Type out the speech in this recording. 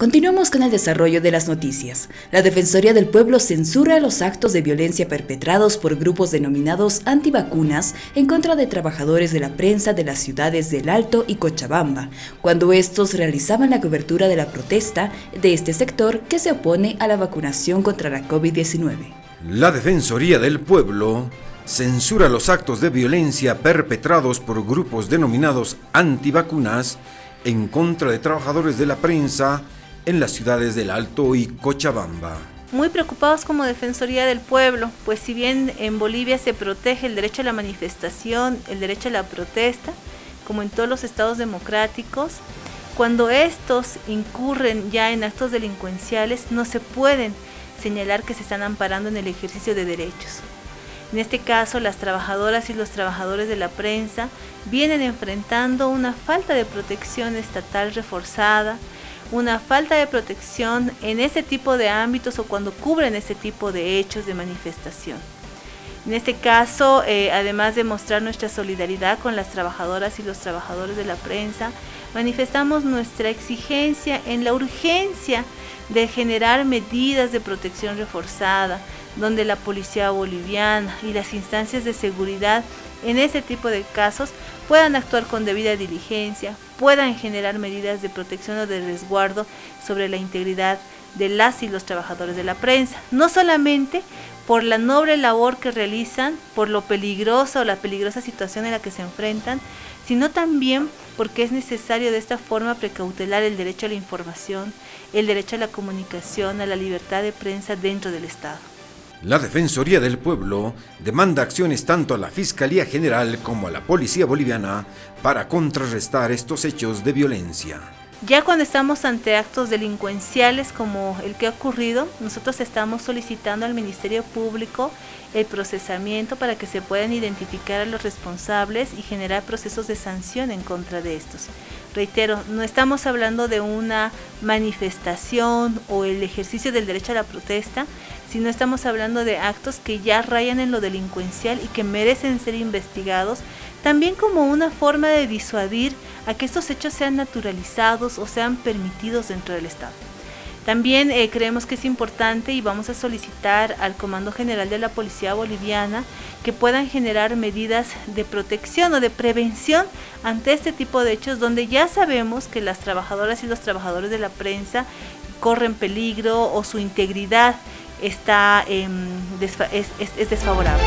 Continuamos con el desarrollo de las noticias. La Defensoría del Pueblo censura los actos de violencia perpetrados por grupos denominados antivacunas en contra de trabajadores de la prensa de las ciudades del Alto y Cochabamba, cuando estos realizaban la cobertura de la protesta de este sector que se opone a la vacunación contra la COVID-19. La Defensoría del Pueblo censura los actos de violencia perpetrados por grupos denominados antivacunas en contra de trabajadores de la prensa en las ciudades del Alto y Cochabamba. Muy preocupados como Defensoría del Pueblo, pues si bien en Bolivia se protege el derecho a la manifestación, el derecho a la protesta, como en todos los estados democráticos, cuando estos incurren ya en actos delincuenciales, no se pueden señalar que se están amparando en el ejercicio de derechos. En este caso, las trabajadoras y los trabajadores de la prensa vienen enfrentando una falta de protección estatal reforzada, una falta de protección en ese tipo de ámbitos o cuando cubren ese tipo de hechos de manifestación. En este caso, además de mostrar nuestra solidaridad con las trabajadoras y los trabajadores de la prensa, manifestamos nuestra exigencia en la urgencia de generar medidas de protección reforzada, donde la policía boliviana y las instancias de seguridad en ese tipo de casos puedan actuar con debida diligencia, puedan generar medidas de protección o de resguardo sobre la integridad de las y los trabajadores de la prensa, no solamente por la noble labor que realizan, por lo peligrosa o la peligrosa situación en la que se enfrentan, sino también porque es necesario de esta forma precautelar el derecho a la información, el derecho a la comunicación, a la libertad de prensa dentro del Estado. La Defensoría del Pueblo demanda acciones tanto a la Fiscalía General como a la Policía Boliviana para contrarrestar estos hechos de violencia. Ya cuando estamos ante actos delincuenciales como el que ha ocurrido, nosotros estamos solicitando al Ministerio Público el procesamiento para que se puedan identificar a los responsables y generar procesos de sanción en contra de estos. Reitero, no estamos hablando de una manifestación o el ejercicio del derecho a la protesta, sino estamos hablando de actos que ya rayan en lo delincuencial y que merecen ser investigados, también como una forma de disuadir a que estos hechos sean naturalizados o sean permitidos dentro del Estado. También creemos que es importante y vamos a solicitar al Comando General de la Policía Boliviana que puedan generar medidas de protección o de prevención ante este tipo de hechos donde ya sabemos que las trabajadoras y los trabajadores de la prensa corren peligro o su integridad es desfavorable.